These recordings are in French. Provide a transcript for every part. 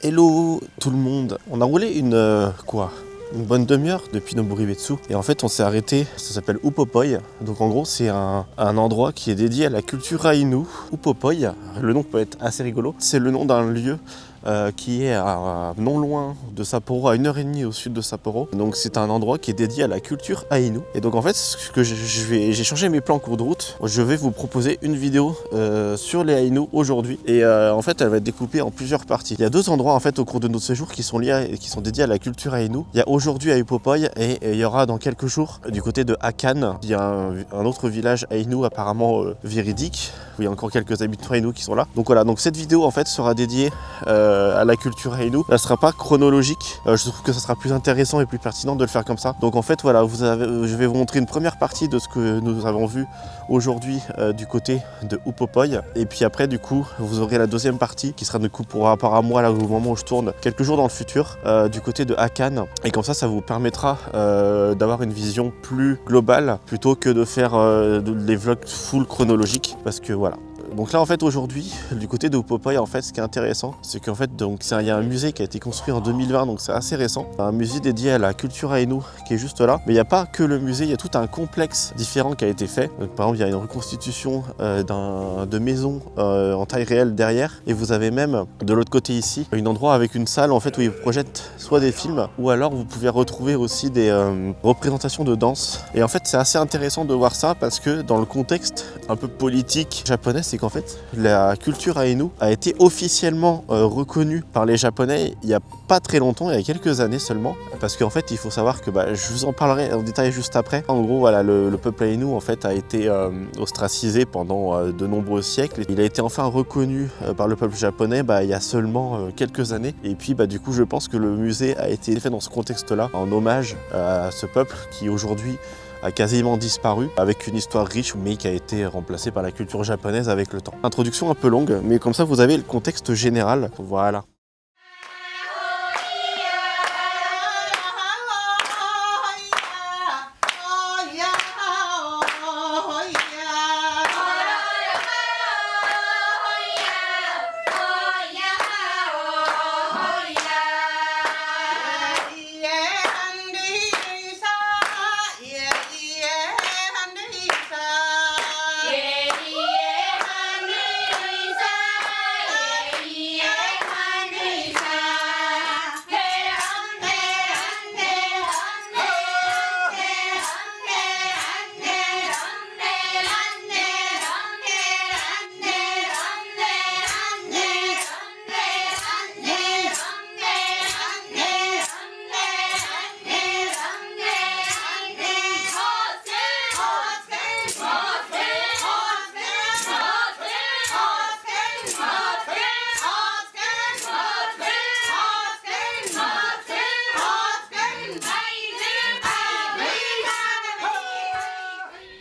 Hello tout le monde. On a roulé une bonne demi-heure depuis Noboribetsu et en fait on s'est arrêté, ça s'appelle Upopoi. Donc en gros c'est un endroit qui est dédié à la culture Ainu. Upopoi, le nom peut être assez rigolo, c'est le nom d'un lieu qui est à non loin de Sapporo, à 1h30 au sud de Sapporo. Donc c'est un endroit qui est dédié à la culture Ainu. Et donc en fait ce que j'ai changé mes plans en cours de route. Je vais vous proposer une vidéo sur les Ainu aujourd'hui et en fait elle va être découpée en plusieurs parties. Il y a deux endroits en fait au cours de notre séjour qui sont liés et qui sont dédiés à la culture Ainu. Il y a aujourd'hui à Upopoi et il y aura dans quelques jours du côté de Akan. Il y a un autre village Ainu apparemment véridique où il y a encore quelques habitants Ainu qui sont là. Donc voilà, donc cette vidéo en fait sera dédiée à la culture Ainu. Elle ne sera pas chronologique, je trouve que ça sera plus intéressant et plus pertinent de le faire comme ça. Donc en fait voilà, je vais vous montrer une première partie de ce que nous avons vu aujourd'hui du côté de Upopoi. Et puis après du coup vous aurez la deuxième partie qui sera du coup pour rapport à moi là au moment où je tourne quelques jours dans le futur du côté de Akan. Et comme ça vous permettra d'avoir une vision plus globale plutôt que de faire des vlogs full chronologiques parce que voilà. Donc là en fait aujourd'hui du côté de Upopoi en fait ce qui est intéressant c'est qu'en fait il y a un musée qui a été construit en 2020 donc c'est assez récent, un musée dédié à la culture Ainu qui est juste là, mais il n'y a pas que le musée, il y a tout un complexe différent qui a été fait. Donc, par exemple il y a une reconstitution de maison en taille réelle derrière et vous avez même de l'autre côté ici un endroit avec une salle en fait où ils projettent soit des films ou alors vous pouvez retrouver aussi des représentations de danse. Et en fait c'est assez intéressant de voir ça parce que dans le contexte un peu politique japonais c'est qu'en fait la culture Ainu a été officiellement reconnue par les Japonais il n'y a pas très longtemps, il y a quelques années seulement, parce qu'en fait il faut savoir que je vous en parlerai en détail juste après. En gros voilà, le peuple Ainu en fait a été ostracisé pendant de nombreux siècles. Il a été enfin reconnu par le peuple japonais il y a seulement quelques années et puis du coup je pense que le musée a été fait dans ce contexte là en hommage à ce peuple qui aujourd'hui a quasiment disparu, avec une histoire riche mais qui a été remplacée par la culture japonaise avec le temps. Introduction un peu longue, mais comme ça vous avez le contexte général. Voilà.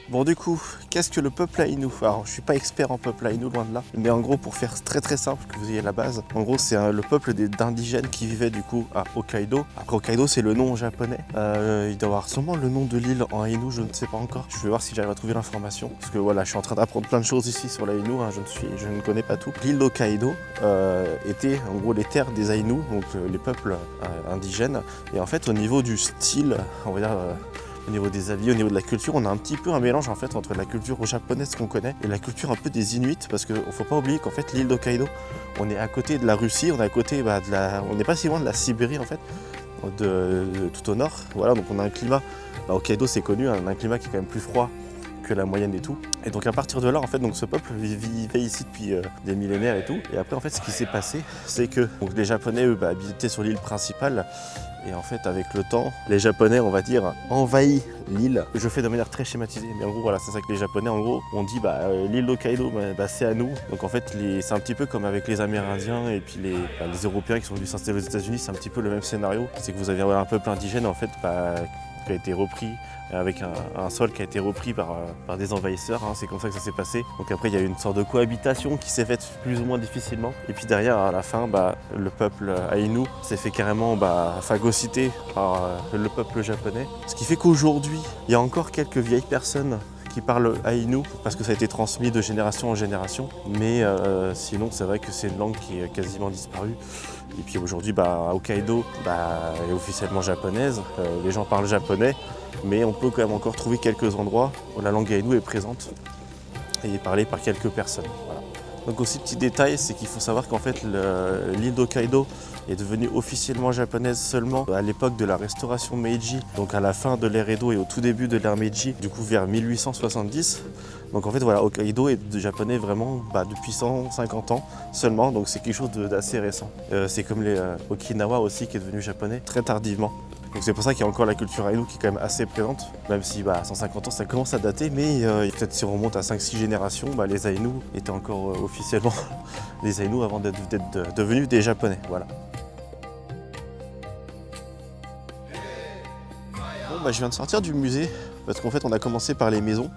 Bon du coup, qu'est-ce que le peuple Ainu? Alors je suis pas expert en peuple Ainu, loin de là, mais en gros pour faire très très simple, que vous ayez la base, en gros c'est le peuple d'indigènes qui vivaient du coup à Hokkaido. Après Hokkaido c'est le nom japonais, il doit y avoir sûrement le nom de l'île en Ainu, je ne sais pas encore. Je vais voir si j'arrive à trouver l'information, parce que voilà je suis en train d'apprendre plein de choses ici sur l'Ainu, je ne connais pas tout. L'île d'Hokkaido était en gros les terres des Ainu, donc les peuples indigènes, et en fait au niveau du style, on va dire... au niveau des habits, au niveau de la culture, on a un petit peu un mélange en fait entre la culture japonaise qu'on connaît et la culture un peu des Inuits, parce qu'il ne faut pas oublier qu'en fait l'île d'Hokkaido, on est à côté de la Russie, on est à côté on n'est pas si loin de la Sibérie en fait, tout au nord. Voilà, donc on a un climat, Hokkaido c'est connu, on a un climat qui est quand même plus froid que la moyenne et tout. Et donc à partir de là en fait donc ce peuple vivait ici depuis des millénaires et tout. Et après en fait ce qui s'est passé c'est que donc, les Japonais eux habitaient sur l'île principale. Et en fait, avec le temps, les Japonais, on va dire, envahissent l'île. Je fais de manière très schématisée, mais en gros, voilà, c'est ça que les Japonais, en gros, ont dit, l'île d'Hokkaido, c'est à nous. Donc en fait, c'est un petit peu comme avec les Amérindiens et puis les Européens qui sont venus s'installer aux États-Unis, c'est un petit peu le même scénario. C'est que vous avez un peuple indigène, en fait, qui a été repris avec un sol qui a été repris par des envahisseurs, c'est comme ça que ça s'est passé. Donc après il y a eu une sorte de cohabitation qui s'est faite plus ou moins difficilement. Et puis derrière à la fin, le peuple Ainu s'est fait carrément phagocyter par le peuple japonais. Ce qui fait qu'aujourd'hui, il y a encore quelques vieilles personnes qui parlent Ainu parce que ça a été transmis de génération en génération. Mais sinon, c'est vrai que c'est une langue qui est quasiment disparue. Et puis aujourd'hui, Hokkaido est officiellement japonaise. Les gens parlent japonais, mais on peut quand même encore trouver quelques endroits où la langue Ainu est présente et est parlée par quelques personnes. Voilà. Donc aussi, petit détail, c'est qu'il faut savoir qu'en fait, l'île d'Hokkaido est devenue officiellement japonaise seulement à l'époque de la restauration Meiji, donc à la fin de l'ère Edo et au tout début de l'ère Meiji, du coup vers 1870. Donc en fait, voilà, Hokkaido est japonais vraiment depuis 150 ans seulement, donc c'est quelque chose d'assez récent. C'est comme les Okinawa aussi qui est devenu japonais très tardivement. Donc c'est pour ça qu'il y a encore la culture Ainu qui est quand même assez présente, même si 150 ans ça commence à dater, mais peut-être si on remonte à 5-6 générations, les Ainu étaient encore officiellement des Ainu avant d'être devenus des Japonais. Voilà. Bon, je viens de sortir du musée, parce qu'en fait on a commencé par les maisons.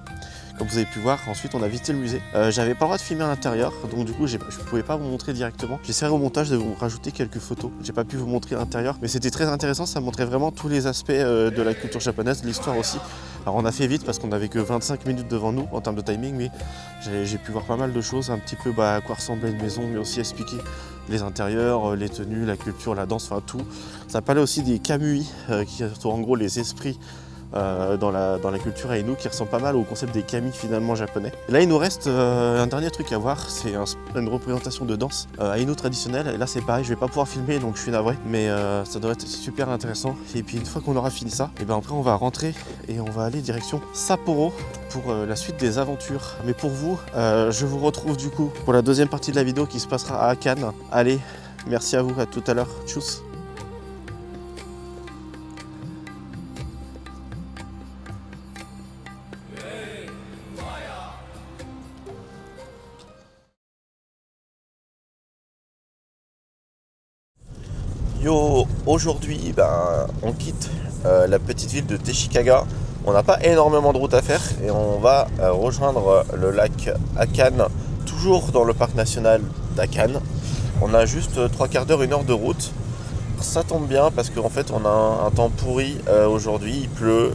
Comme vous avez pu voir, ensuite on a visité le musée. J'avais pas le droit de filmer à l'intérieur, donc du coup je pouvais pas vous montrer directement. J'essaierai au montage de vous rajouter quelques photos. J'ai pas pu vous montrer l'intérieur, mais c'était très intéressant, ça montrait vraiment tous les aspects de la culture japonaise, de l'histoire aussi. Alors on a fait vite parce qu'on n'avait que 25 minutes devant nous en termes de timing, mais j'ai pu voir pas mal de choses, un petit peu à quoi ressemblait une maison, mais aussi expliquer les intérieurs, les tenues, la culture, la danse, enfin tout. Ça parlait aussi des kamui, qui sont en gros les esprits dans la culture Ainu qui ressemble pas mal au concept des kami finalement japonais. Et là il nous reste un dernier truc à voir, c'est une représentation de danse Ainu traditionnelle. Et là c'est pareil, je vais pas pouvoir filmer donc je suis navré, mais ça devrait être super intéressant. Et puis une fois qu'on aura fini ça, et après on va rentrer et on va aller direction Sapporo pour la suite des aventures. Mais pour vous, je vous retrouve du coup pour la deuxième partie de la vidéo qui se passera à Cannes. Allez, merci à vous, à tout à l'heure, tchuss. Yo, aujourd'hui on quitte la petite ville de Teshikaga. On n'a pas énormément de route à faire et on va rejoindre le lac Akan, toujours dans le parc national d'Akan. On a juste 3/4 d'heure, 1 heure de route. Ça tombe bien parce qu'en fait on a un temps pourri aujourd'hui, il pleut.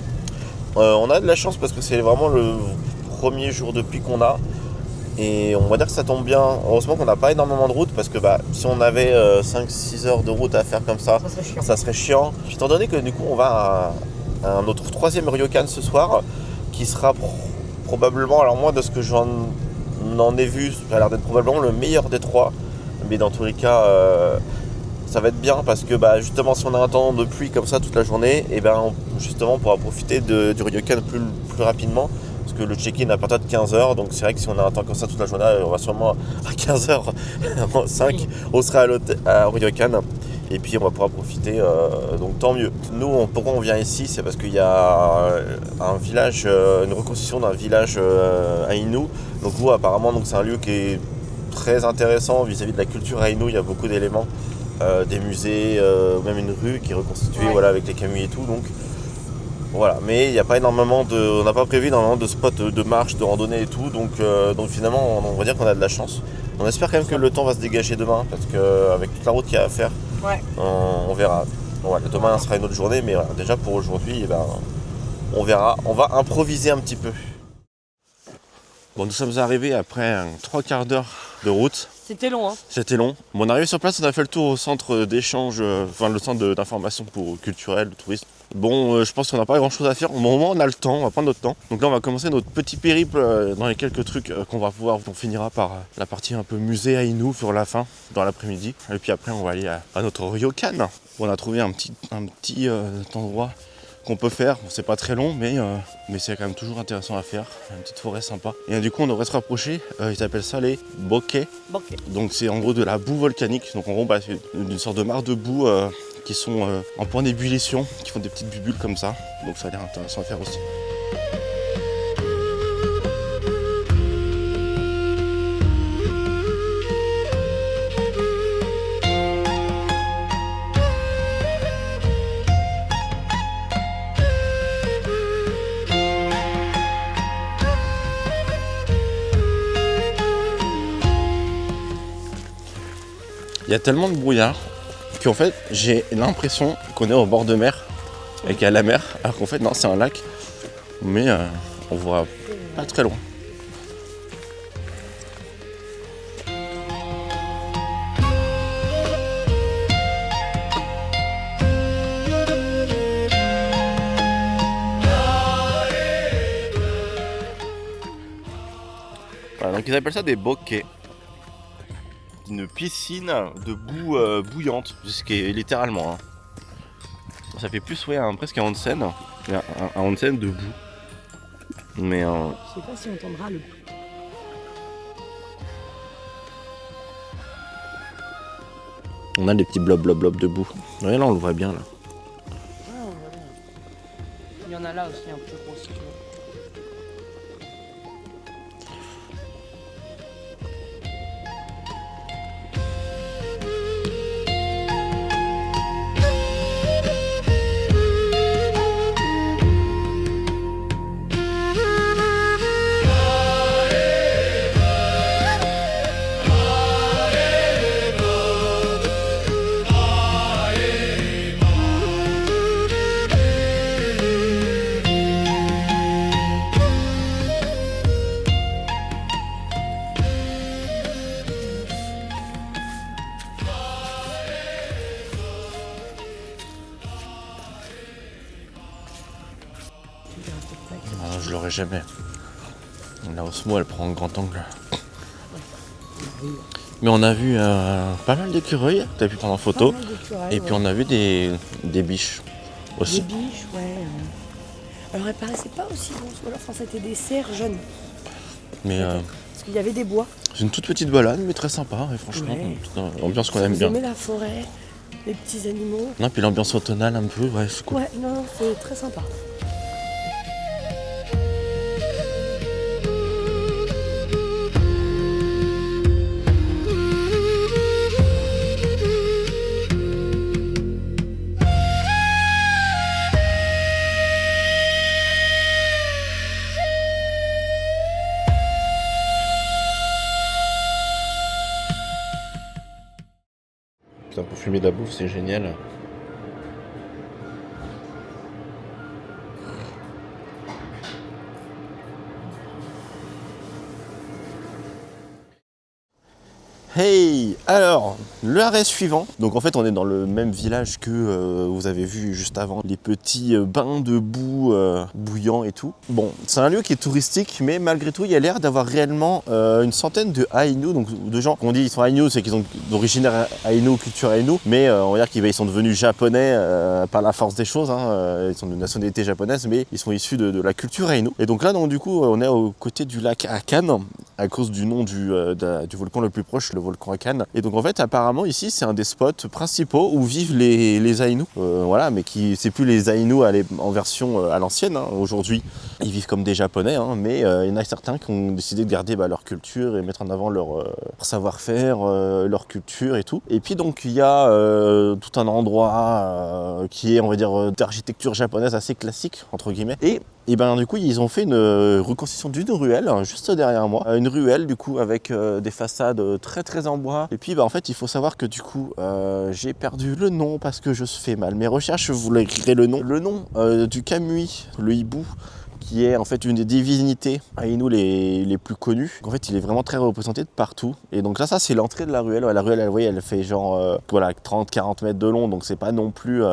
On a de la chance parce que c'est vraiment le premier jour de pluie qu'on a. Et on va dire que ça tombe bien. Heureusement qu'on n'a pas énormément de route parce que si on avait 5-6 heures de route à faire comme ça serait chiant. Puis étant donné que du coup on va à notre 3e ryokan ce soir qui sera probablement, alors moi de ce que j'en ai vu, ça a l'air d'être probablement le meilleur des 3. Mais dans tous les cas ça va être bien parce que justement si on a un temps de pluie comme ça toute la journée, et justement on pourra profiter du ryokan plus rapidement. Parce que le check-in à partir de 15h, donc c'est vrai que si on a un temps comme ça toute la journée, on va sûrement à 15h05, on sera à ryokan et puis on va pouvoir profiter, donc tant mieux. Nous, pourquoi on vient ici, c'est parce qu'il y a un village, une reconstruction d'un village Ainu. Donc apparemment c'est un lieu qui est très intéressant vis-à-vis de la culture Ainu, il y a beaucoup d'éléments, des musées, même une rue qui est reconstituée avec les kamui et tout. Donc voilà, mais il n'y a pas énormément on n'a pas prévu énormément de spots de marche, de randonnée et tout, donc finalement on va dire qu'on a de la chance. On espère quand même que le temps va se dégager demain, parce qu'avec toute la route qu'il y a à faire, on verra. Voilà, demain sera une autre journée, mais voilà, déjà pour aujourd'hui, on verra, on va improviser un petit peu. Bon, nous sommes arrivés après 3/4 d'heure de route. C'était long, hein. C'était long. Bon, on est arrivé sur place, on a fait le tour au centre d'échange, le centre d'information culturelle, tourisme. Bon, je pense qu'on n'a pas grand chose à faire. Au moment où on a le temps, on va prendre notre temps. Donc là, on va commencer notre petit périple dans les quelques trucs qu'on va pouvoir. On finira par la partie un peu musée Ainu sur la fin, dans l'après-midi. Et puis après, on va aller à notre ryokan. On a trouvé un petit endroit qu'on peut faire. Bon, c'est pas très long, mais c'est quand même toujours intéressant à faire. Une petite forêt sympa. Et du coup, on devrait se rapprocher. Ils appellent ça les bokeh. Donc c'est en gros de la boue volcanique. Donc en gros, c'est une sorte de mare de boue qui sont en point d'ébullition, qui font des petites bulles comme ça. Donc ça a l'air intéressant à faire aussi. Il y a tellement de brouillard qu'en fait j'ai l'impression qu'on est au bord de mer et qu'il y a la mer, alors qu'en fait non, c'est un lac, mais on voit pas très loin. Voilà, donc ils appellent ça des bokeh. Une piscine de boue bouillante, ce qui est littéralement. Hein. Ça fait plus presque un onsen, un onsen de boue. Mais je sais pas si on entendra le. On a des petits blob de boue. Ouais, là on le voit bien là. Ah, voilà. Il y en a là aussi un peu gros si tu veux. Ah, je l'aurais jamais. La Osmo elle prend un grand angle. Mais on a vu pas mal d'écureuils, t'as pu prendre en photo. Et puis on a vu des biches aussi. Des biches, ouais. Alors elles paraissaient pas aussi grosses, ou alors enfin, c'était des cerfs jeunes. Mais parce qu'il y avait des bois. c'est une toute petite balade, mais très sympa, et franchement, l'ambiance qu'on aime bien. Vous aimez la forêt, les petits animaux. Non, puis l'ambiance automnale un peu, ouais, c'est cool. Ouais, non, c'est très sympa. Putain, pour fumer de la bouffe, c'est génial. Hey! Alors, l'arrêt suivant. Donc en fait, on est dans le même village que vous avez vu juste avant. Les petits bains de boue bouillants et tout. Bon, c'est un lieu qui est touristique, mais malgré tout, il y a l'air d'avoir réellement une centaine de Aïnous. Donc de gens qu'on dit ils sont Aïnous, c'est qu'ils sont d'origine Aïnou, culture Aïnou. Mais on va dire qu'ils sont devenus japonais par la force des choses. Hein. Ils sont de nationalité japonaise, mais ils sont issus de la culture Aïnou. Et donc là, donc, du coup, on est aux côtés du lac Akan, à cause du nom du volcan le plus proche, le volcan Akan. Et donc en fait apparemment ici c'est un des spots principaux où vivent les Aïnous. Voilà, mais c'est plus les Aïnous en version à l'ancienne. Hein. Aujourd'hui ils vivent comme des Japonais, hein, mais il y en a certains qui ont décidé de garder leur culture et mettre en avant leur savoir-faire, leur culture et tout. Et puis donc il y a tout un endroit qui est on va dire d'architecture japonaise assez classique entre guillemets. Et ben du coup ils ont fait une reconstitution d'une ruelle juste derrière moi, une ruelle du coup avec des façades très en bois. Et puis en fait il faut savoir que du coup j'ai perdu le nom parce que je fais mal mes recherches, je voulais écrire le nom du Kamui, le hibou, qui est en fait une des divinités Aïnou les plus connues. Donc, en fait, il est vraiment très représenté de partout. Et donc là, ça, c'est l'entrée de la ruelle. La ruelle, vous voyez, elle fait genre 30-40 mètres de long, donc c'est pas non plus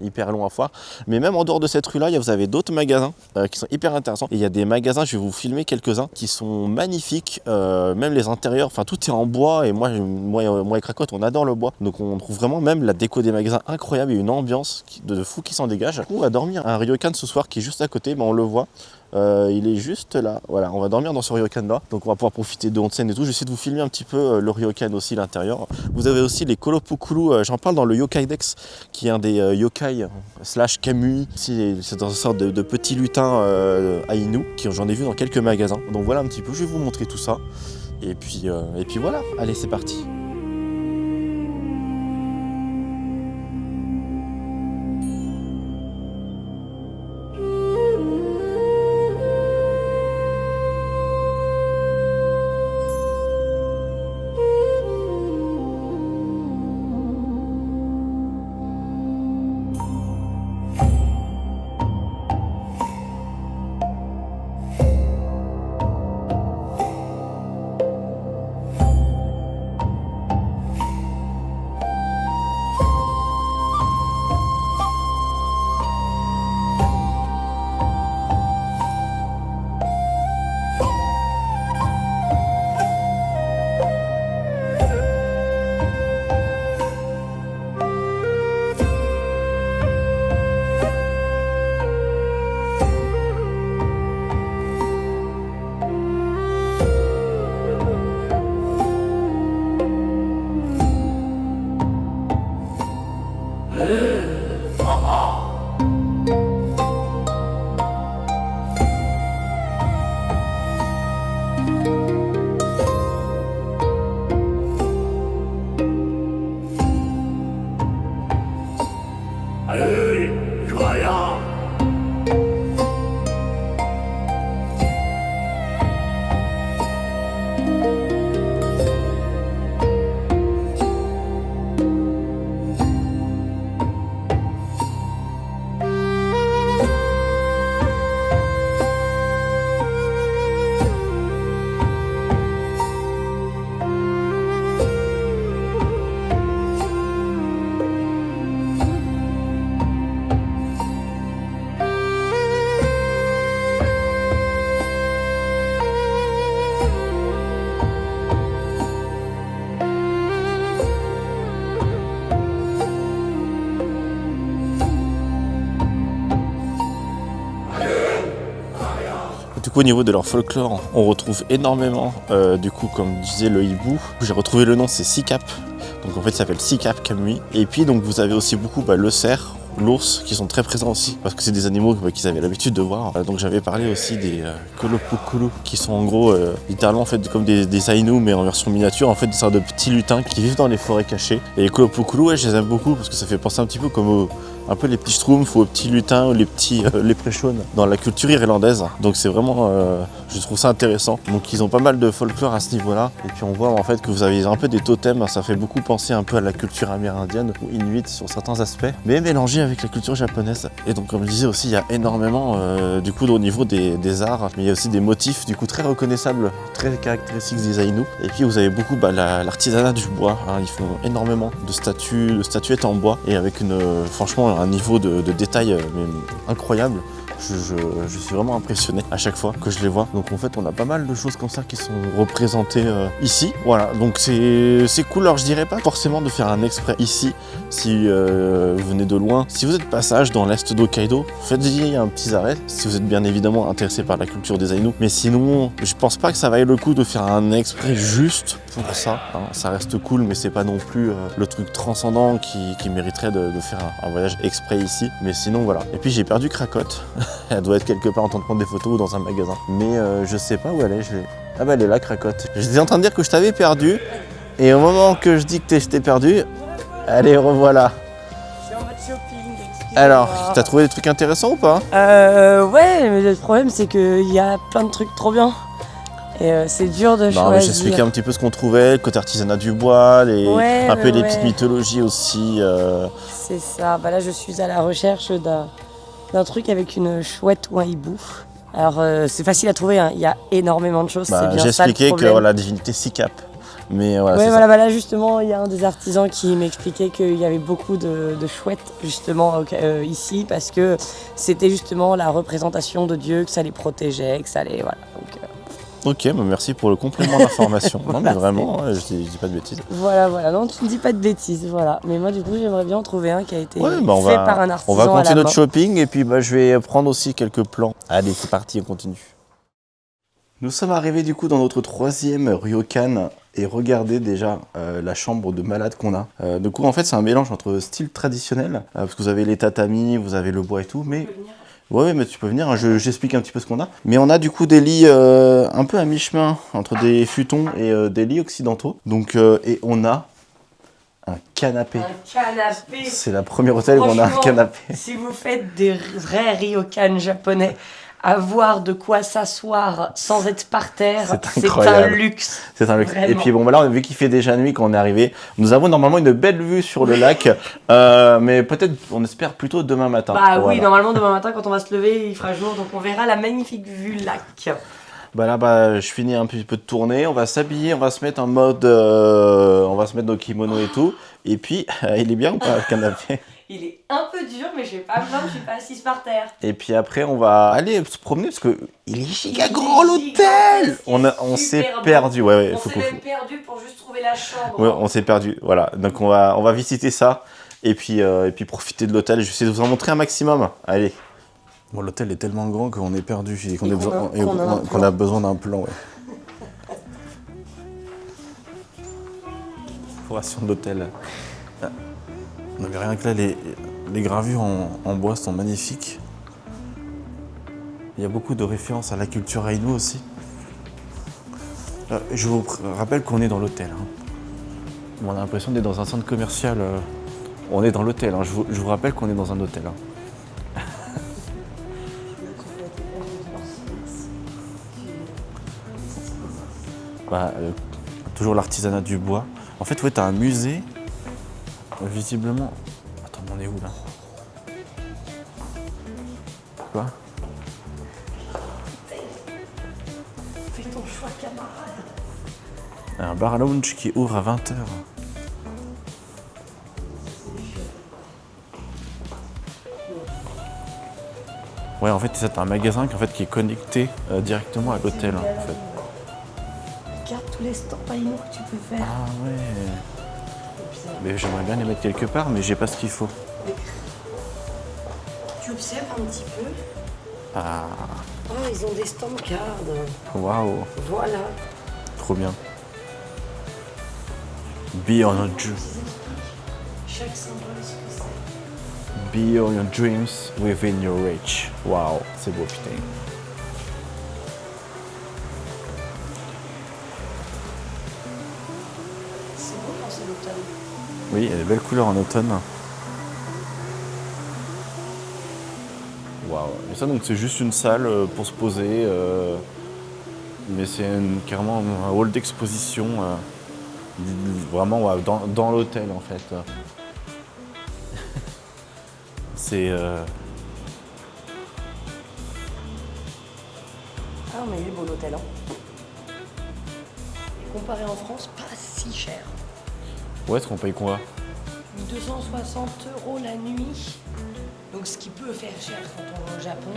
hyper long à voir. Mais même en dehors de cette rue-là, vous avez d'autres magasins qui sont hyper intéressants. Et il y a des magasins, je vais vous filmer quelques-uns, qui sont magnifiques. Même les intérieurs, enfin tout est en bois. Et moi et Cracotte, on adore le bois. Donc on trouve vraiment même la déco des magasins incroyable et une ambiance de fou qui s'en dégage. On va dormir à un ryokan ce soir qui est juste à côté, mais on le voit. Il est juste là, voilà, on va dormir dans ce ryokan là, donc on va pouvoir profiter de onsen et tout. J'essaie de vous filmer un petit peu le ryokan aussi, l'intérieur. Vous avez aussi les Kolopukulu, j'en parle dans le Yokai Dex, qui est un des yokai / Kamui. C'est dans une sorte de petit lutin Aïnou, j'en ai vu dans quelques magasins. Donc voilà un petit peu, je vais vous montrer tout ça. Et puis voilà, allez c'est parti. Du coup, au niveau de leur folklore, on retrouve énormément, du coup, comme disait le hibou, j'ai retrouvé le nom, c'est Sikap. Donc en fait, ça s'appelle Sikap Kamui. Et puis, donc, vous avez aussi beaucoup le cerf, l'ours, qui sont très présents aussi, parce que c'est des animaux qu'ils avaient l'habitude de voir. Donc j'avais parlé aussi des Kolopukulu, qui sont en gros, littéralement, en fait, comme des Ainu, mais en version miniature, en fait, des sortes de petits lutins qui vivent dans les forêts cachées. Et les Kolopukulu, ouais, je les aime beaucoup, parce que ça fait penser un petit peu comme un peu les petits schtroumpfs ou aux petits lutins ou les petits léprechauns dans la culture irlandaise. Donc c'est vraiment, je trouve ça intéressant. Donc ils ont pas mal de folklore à ce niveau-là. Et puis on voit en fait que vous avez un peu des totems, ça fait beaucoup penser un peu à la culture amérindienne ou inuit sur certains aspects, mais mélangé avec la culture japonaise. Et donc comme je disais aussi, il y a énormément du coup au niveau des arts, mais il y a aussi des motifs du coup très reconnaissables, très caractéristiques des Ainu. Et puis vous avez beaucoup l'artisanat du bois, hein. Ils font énormément de statuettes en bois et avec franchement un niveau de détail mais incroyable. Je suis vraiment impressionné à chaque fois que je les vois. Donc en fait on a pas mal de choses comme ça qui sont représentées ici. Voilà, donc c'est cool. Alors je dirais pas forcément de faire un exprès ici si vous venez de loin. Si vous êtes de passage dans l'est d'Hokkaido, faites-y un petit arrêt si vous êtes bien évidemment intéressé par la culture des Ainu. Mais sinon, je pense pas que ça vaille le coup de faire un exprès juste pour ça, hein. Ça reste cool, mais c'est pas non plus le truc transcendant qui mériterait de faire un voyage exprès ici. Mais sinon voilà. Et puis j'ai perdu Krakotte. Elle doit être quelque part en train de prendre des photos ou dans un magasin. Mais je sais pas où elle est. Ah bah elle est là, Krakotte. J'étais en train de dire que je t'avais perdu. Et au moment que je dis que je t'ai perdu, allez, revoilà. Je suis en mode shopping. Alors, t'as trouvé des trucs intéressants ou pas? Ouais, mais le problème c'est qu'il y a plein de trucs trop bien. Et c'est dur de choisir. J'expliquais un petit peu ce qu'on trouvait, le côté artisanat du bois, un peu les petites mythologies aussi. C'est ça. Bah là, je suis à la recherche d'un truc avec une chouette ou un hibou. Alors, c'est facile à trouver, hein. Il y a énormément de choses. C'est bien j'ai ça le expliqué que problème. la divinité Sikap. Mais voilà, ouais, voilà, bah là justement, il y a un des artisans qui m'expliquait qu'il y avait beaucoup de chouettes justement ici parce que c'était justement la représentation de Dieu, que ça les protégeait, que ça les... Voilà. Donc, ok, bah merci pour le complément d'information. Voilà, non mais vraiment, je dis pas de bêtises. Voilà, non, tu ne dis pas de bêtises, voilà. Mais moi du coup, j'aimerais bien en trouver un qui a été fait par un artisan. On va continuer à la notre main. shopping et puis je vais prendre aussi quelques plans. Allez, c'est parti, on continue. Nous sommes arrivés du coup dans notre 3e ryokan et regardez déjà la chambre de malade qu'on a. Du coup en fait c'est un mélange entre style traditionnel, parce que vous avez les tatamis, vous avez le bois et tout, mais... Ouais, mais tu peux venir, hein, j'explique un petit peu ce qu'on a. Mais on a du coup des lits un peu à mi-chemin entre des futons et des lits occidentaux. Donc, et on a un canapé. Un canapé. C'est la première hôtel où on a un canapé. Si vous faites des vrais ryokan japonais, avoir de quoi s'asseoir sans être par terre, c'est un luxe. C'est un luxe. Vraiment. Et puis bon, là, vu qu'il fait déjà nuit quand on est arrivé, nous avons normalement une belle vue sur le lac, mais peut-être, on espère plutôt demain matin. Bah oui, normalement demain matin quand on va se lever, il fera jour, donc on verra la magnifique vue lac. Bah là, je finis un petit peu de tourner, on va s'habiller, on va se mettre en mode, on va se mettre nos kimonos et tout. Et puis, il est bien ou pas le canapé? Il est un peu dur, mais j'ai pas besoin, je suis pas assise par terre. Et puis après, on va aller se promener parce que il est giga grand l'hôtel. On s'est perdu, ouais, on s'est même perdu pour juste trouver la chambre. Ouais, on s'est perdu, voilà. Donc on va visiter ça et puis profiter de l'hôtel. Je vais essayer de vous en montrer un maximum. Allez. Bon, l'hôtel est tellement grand qu'on est perdu et qu'on a besoin d'un plan. Ouais. Décoration de l'hôtel. Non, mais rien que là, les gravures en bois sont magnifiques. Il y a beaucoup de références à la culture aïnou aussi. Je vous rappelle qu'on est dans l'hôtel. Hein. On a l'impression d'être dans un centre commercial. On est dans l'hôtel. Hein. Je vous rappelle qu'on est dans un hôtel. Hein. Toujours l'artisanat du bois. En fait, ouais, t'as un musée. Visiblement. Attends, on est où là? Quoi? Fais ton choix, camarade. Un bar lounge qui ouvre à 20h. Ouais, en fait, c'est un magasin qui est connecté directement à l'hôtel. En fait. Regarde tous les stands aïnou que tu peux faire. Ah ouais. Mais j'aimerais bien les mettre quelque part, mais j'ai pas ce qu'il faut. Tu observes un petit peu. Ah, Oh, ils ont des stands cards. waouh, Voilà. trop bien. Be on your dreams. Chaque symbole, ce que c'est. Be on your dreams within your reach. Waouh, c'est beau, putain. C'est beau quand c'est l'automne. Oui, il y a des belles couleurs en automne. Waouh. Et ça, donc, c'est juste une salle pour se poser. Mais c'est carrément un hall d'exposition. Vraiment, ouais, dans l'hôtel, en fait. C'est. Ah, mais il est beau l'hôtel, hein. Et comparé en France, pas si cher. Où est-ce qu'on paye quoi? 260 € la nuit. Donc ce qui peut faire cher quand on va au Japon.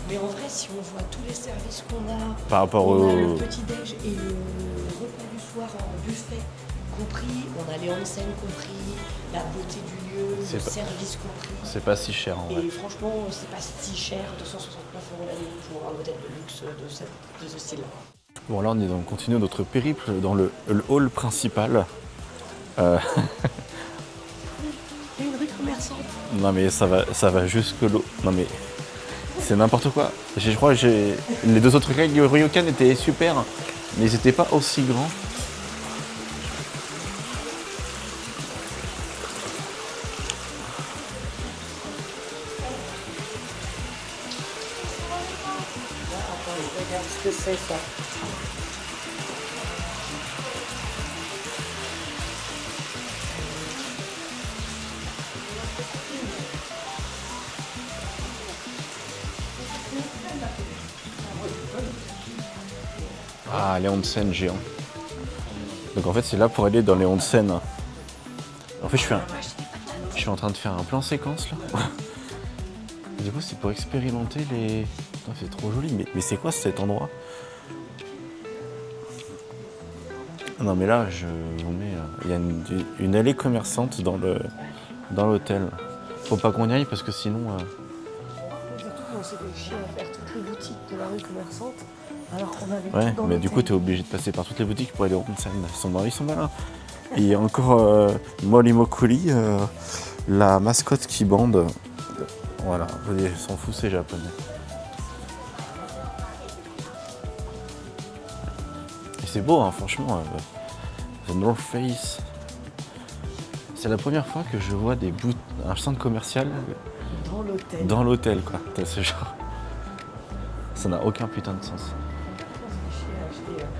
Mais en vrai, si on voit tous les services qu'on a, Par rapport on a au. le petit-déj et le repas du soir en buffet compris, on a les onsen compris, la beauté du lieu, le C'est pas- service compris. C'est pas si cher en vrai. Et franchement, c'est pas si cher, 269 € la nuit pour un hôtel de luxe de ce style-là. Bon, là, on continue notre périple dans le hall principal. Il y a une rue commerçante. Non, mais ça va jusque l'eau. Non, mais c'est n'importe quoi. Je crois que les deux autres ryokan étaient super, mais ils n'étaient pas aussi grands. Regarde ce que c'est ça. Ah, les onsen géants. Donc en fait, c'est là pour aller dans les onsen. En fait, je suis en train de faire un plan séquence là. Du coup, c'est pour expérimenter les. Putain, c'est trop joli. Mais c'est quoi cet endroit? Non, mais là, je vous mets. Il y a une allée commerçante dans l'hôtel. Faut pas qu'on y aille parce que sinon. Surtout qu'on s'est fait chier à faire toutes les boutiques de la rue commerçante. Alors qu'on avait Ouais, tout dans mais du coup, l'hôtel. t'es obligé de passer par toutes les boutiques pour aller au onsen. Ils sont malins. Et il y a encore Molly Mokuli, la mascotte qui bande. Voilà, ils s'en foutent, c'est japonais. Et c'est beau, hein, franchement. The North Face. C'est la première fois que je vois un centre commercial Dans l'hôtel. dans l'hôtel, quoi. T'as ce genre. Ça n'a aucun putain de sens. On s'est fait chier à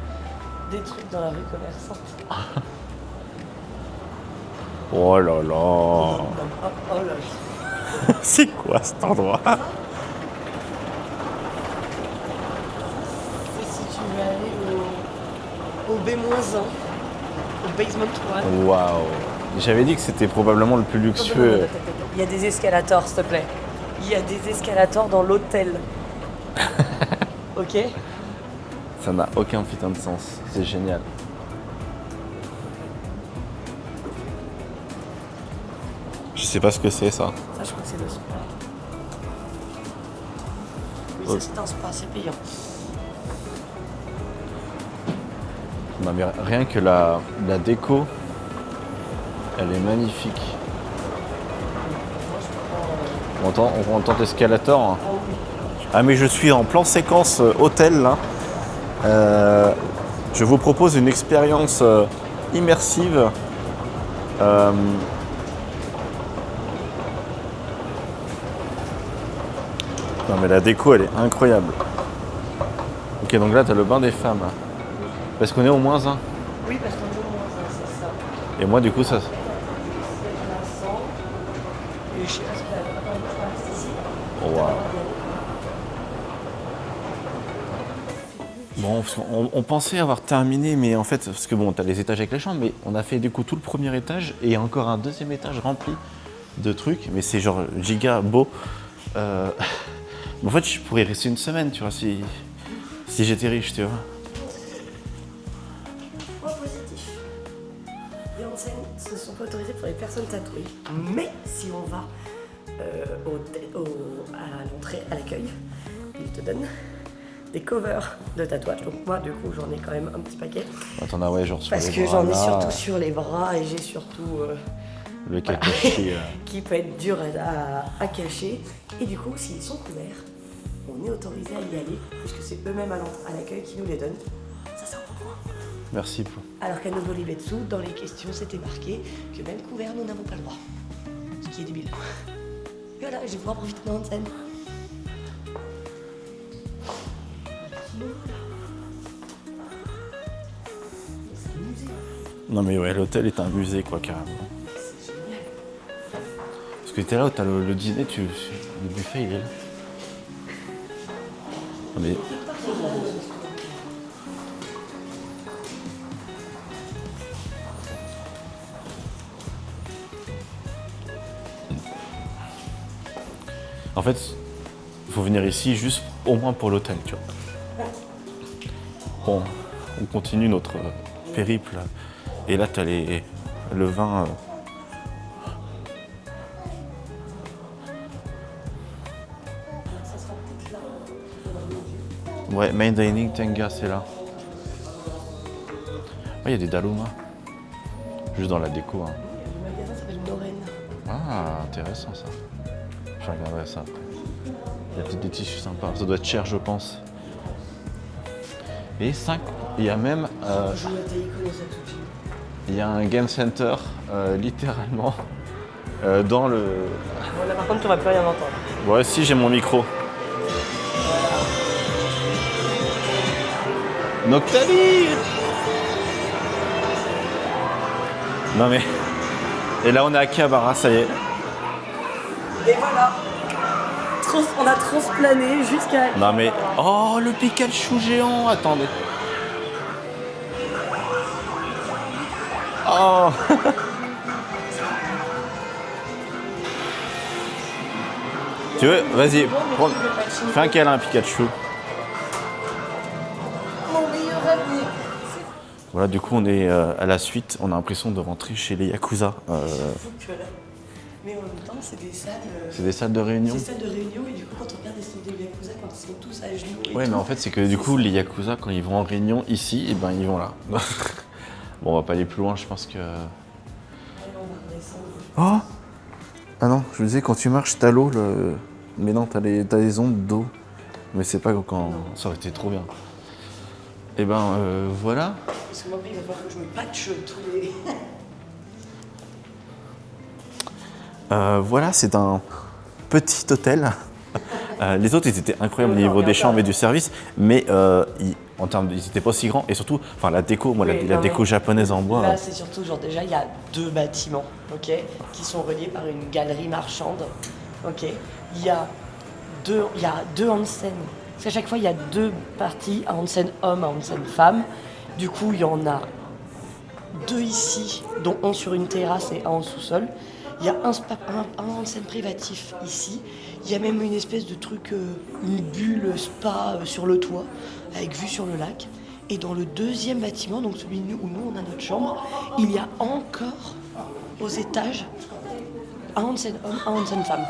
acheter des trucs dans la rue commerçante. Oh là là. Oh là. C'est quoi cet endroit? Et si tu veux aller au B-1, au basement 1. Waouh. J'avais dit que c'était probablement le plus luxueux. Il y a des escalators, s'il te plaît. Il y a des escalators dans l'hôtel. Ok? Ça n'a aucun putain de sens. C'est génial. Je sais pas ce que c'est ça. Ça, je crois que c'est le spa. Oui, Oh. ça, c'est un spa, c'est payant. Non, mais rien que la déco, elle est magnifique. On tente l'escalator. Ah mais je suis en plan séquence hôtel là. Je vous propose une expérience immersive. Non mais la déco elle est incroyable. Ok donc là t'as le bain des femmes. Parce qu'on est au -1. Oui, parce qu'on est au moins, c'est ça. Et moi du coup ça. Et je sais pas ce que t'as ici. Oh, wow. Bon, on pensait avoir terminé, mais en fait, parce que bon, t'as les étages avec les chambres, mais on a fait du coup tout le premier étage et encore un deuxième étage rempli de trucs, mais c'est genre giga beau. En fait, je pourrais rester une semaine, tu vois, si j'étais riche, tu vois. Point positif. Les enseignes ne sont pas autorisées pour les personnes tatouées. Mais si on va à l'entrée, à l'accueil, ils te donnent des covers de tatouage. Donc moi, du coup, j'en ai quand même un petit paquet. Attends, ah ouais, genre sur Parce les que bras, j'en ai là, surtout sur les bras et j'ai surtout... le Kakashi. qui peut être dur à cacher. Et du coup, s'ils sont couverts, on est autorisé à y aller, puisque c'est eux-mêmes à l'accueil qui nous les donnent. Ça, c'est un bon point. Merci pour. Alors qu'à Novo Libetsu, dans les questions, c'était marqué que même couverts, nous n'avons pas le droit. Ce qui est débile. Et voilà, je vais pouvoir profiter de mon scène. Non mais ouais, l'hôtel est un musée quoi, carrément. C'est génial. Parce que t'es là où t'as le dîner, le buffet il est là. Non mais. En fait, il faut venir ici juste au moins pour l'hôtel, tu vois. Bon, on continue notre périple. Et là, t'as le vin. Ouais, main dining Tenga, c'est là. Il y a des Daluma. Juste dans la déco. Hein. Le magasin s'appelle Noren. Ah, intéressant ça. Je regarderai ça après. Il y a peut-être des tissus sympas. Ça doit être cher, je pense. Et 5. Il y a même. Il y a un game center, littéralement, dans le. Bon, là par contre, on va plus rien entendre. Ouais, si j'ai mon micro. Noctali. Non mais. Et là on est à Akihabara, ça y est. Et voilà. On a transplané jusqu'à... Non mais. Oh le Pikachu géant. Attendez. Oh. Tu veux? Vas-y, fais un câlin à Pikachu. Mon meilleur ami. Voilà, du coup, on est à la suite. On a l'impression de rentrer chez les Yakuza. Mais en même temps, c'est des salles... C'est des salles de réunion. C'est des salles de réunion et du coup, quand on regarde les films des Yakuza, quand ils sont tous à genoux et Ouais, tout, mais en fait, c'est que du coup, les Yakuza, quand ils vont en réunion ici, et ben ils vont là. Bon, on va pas aller plus loin, je pense que... Oh! Ah non, je me disais, quand tu marches, t'as l'eau, mais non, t'as les ondes d'eau. Mais c'est pas quand... Ça aurait été trop bien. Et ben, voilà. Parce que moi, il va falloir que je me patche tous les... Voilà, c'est un petit hôtel. Les autres, ils étaient incroyables au niveau des chambres et du service, mais en termes, ils n'étaient pas aussi grands. Et surtout, enfin, la déco, moi, Oui, la déco japonaise en bois. Là, c'est surtout, genre, déjà, il y a 2 bâtiments, ok, qui sont reliés par une galerie marchande, ok. Il y a deux onsen. Parce qu'à chaque fois, il y a 2 parties, un onsen homme, un onsen femme. Du coup, il y en a 2 ici, dont un sur une terrasse et un en sous-sol. Il y a un onsen privatif ici. Il y a même une espèce de truc, une bulle spa sur le toit, avec vue sur le lac. Et dans le 2e bâtiment, donc celui où nous on a notre chambre, il y a encore aux étages un onsen homme, un onsen femme.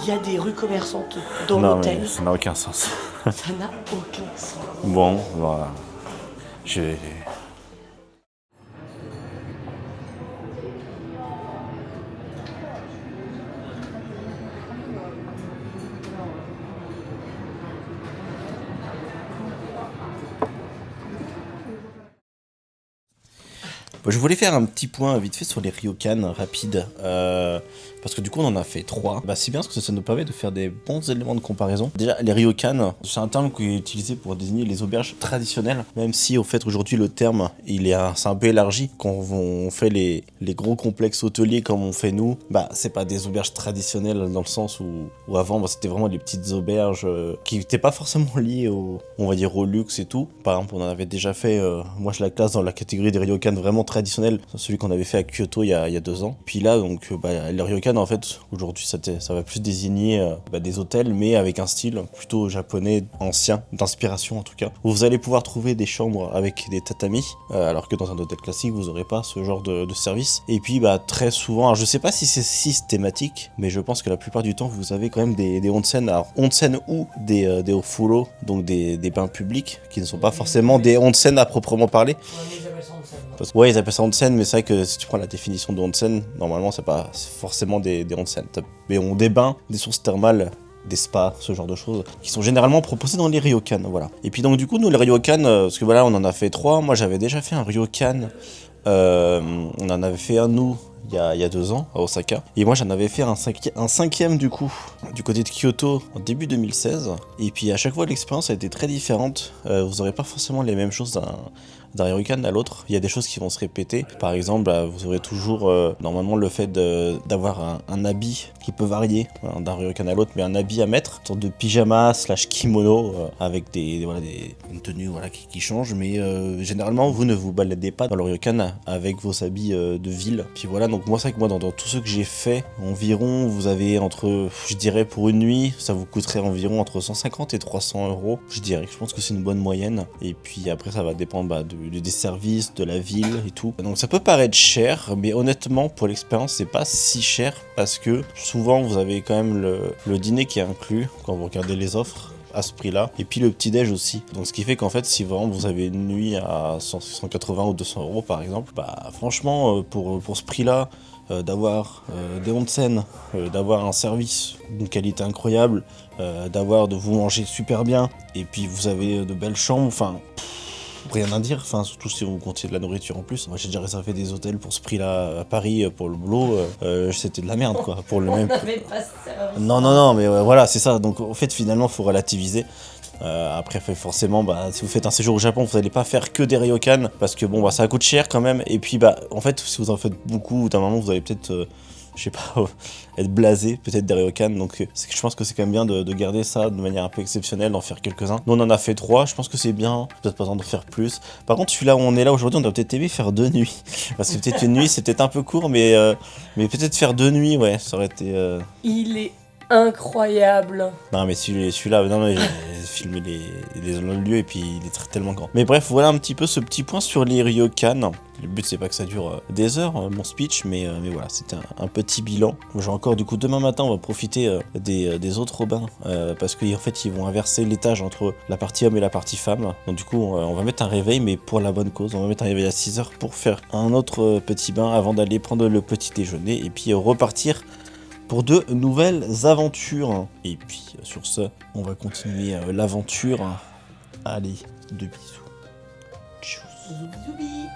Il y a des rues commerçantes dans Non, l'hôtel. mais ça n'a aucun sens. Ça n'a aucun sens. Bon, voilà. J'ai... Je voulais faire un petit point vite fait sur les ryokan rapide. Parce que du coup on en a fait 3. Bah c'est bien parce que ça nous permet de faire des bons éléments de comparaison. Déjà les ryokan, c'est un terme qui est utilisé pour désigner les auberges traditionnelles. Même si au fait aujourd'hui le terme c'est un peu élargi. Quand on fait les gros complexes hôteliers comme on fait nous, bah c'est pas des auberges traditionnelles dans le sens où avant bah, c'était vraiment des petites auberges qui n'étaient pas forcément liées on va dire au luxe et tout. Par exemple on en avait déjà fait, moi je la classe dans la catégorie des ryokan vraiment traditionnels, celui qu'on avait fait à Kyoto il y a 2 ans. Puis là donc les ryokan en fait aujourd'hui ça va plus désigner des hôtels mais avec un style plutôt japonais ancien, d'inspiration en tout cas, où vous allez pouvoir trouver des chambres avec des tatamis, alors que dans un hôtel classique vous aurez pas ce genre de service. Et puis très souvent, alors je sais pas si c'est systématique, mais je pense que la plupart du temps vous avez quand même des onsen, alors onsen ou des ofuro, donc des bains publics qui ne sont pas forcément des onsen à proprement parler. Ouais, ils appellent ça onsen, mais c'est vrai que si tu prends la définition de onsen, normalement c'est pas forcément des onsen. Mais on des bains, des sources thermales, des spas, ce genre de choses, qui sont généralement proposés dans les ryokan, voilà. Et puis donc du coup, nous les ryokan, parce que voilà, on en a fait 3, moi j'avais déjà fait un ryokan, on en avait fait un nous, il y a 2 ans, à Osaka, et moi j'en avais fait un cinquième du coup, du côté de Kyoto, en début 2016, et puis à chaque fois l'expérience a été très différente, vous aurez pas forcément les mêmes choses d'un ryokan à l'autre, il y a des choses qui vont se répéter. Par exemple, vous aurez toujours normalement le fait d'avoir un habit qui peut varier d'un ryokan à l'autre, mais un habit à mettre, une sorte de pyjama / kimono avec une tenue qui change, mais généralement vous ne vous baladez pas dans le ryokan avec vos habits de ville. Puis voilà, donc moi c'est vrai que moi dans tous ceux que j'ai fait, environ vous avez je dirais pour une nuit, ça vous coûterait environ entre 150 et 300 euros, je pense que c'est une bonne moyenne. Et puis après ça va dépendre des services, de la ville et tout. Donc ça peut paraître cher, mais honnêtement pour l'expérience c'est pas si cher parce que souvent vous avez quand même le dîner qui est inclus quand vous regardez les offres à ce prix là, et puis le petit déj aussi. Donc ce qui fait qu'en fait si vraiment vous avez une nuit à 180 ou 200 euros par exemple, franchement pour ce prix là, d'avoir des onsen, d'avoir un service d'une qualité incroyable, de vous manger super bien, et puis vous avez de belles chambres, rien à dire, surtout si vous comptiez de la nourriture en plus. Moi j'ai déjà réservé des hôtels pour ce prix-là à Paris pour le boulot, c'était de la merde quoi, pour le même prix. Non, mais voilà, c'est ça. Donc en fait finalement faut relativiser. Après forcément si vous faites un séjour au Japon vous n'allez pas faire que des ryokan parce que ça coûte cher quand même, et puis en fait si vous en faites beaucoup d'un moment vous allez peut-être je sais pas, être blasé peut-être des ryokan, donc je pense que c'est quand même bien de garder ça de manière un peu exceptionnelle, d'en faire quelques-uns. Nous on en a fait 3, je pense que c'est bien, peut-être pas besoin d'en faire plus. Par contre celui-là où on est là aujourd'hui, on doit peut-être aimer faire 2 nuits, parce que peut-être une nuit c'est peut-être un peu court, mais peut-être faire 2 nuits, ouais, ça aurait été... Il est incroyable. Non mais celui-là, j'ai filmé les lieux et puis il est tellement grand. Mais bref, voilà un petit peu ce petit point sur les ryokan. Le but c'est pas que ça dure des heures mon speech, mais voilà, c'était un petit bilan. J'ai encore du coup demain matin on va profiter des autres bains parce qu'en fait ils vont inverser l'étage entre la partie homme et la partie femme. Donc du coup on va mettre un réveil, mais pour la bonne cause, on va mettre un réveil à 6h pour faire un autre petit bain avant d'aller prendre le petit déjeuner et puis repartir pour de nouvelles aventures. Et puis sur ce, on va continuer l'aventure. Allez, de bisous. Tchuss. Zoubi.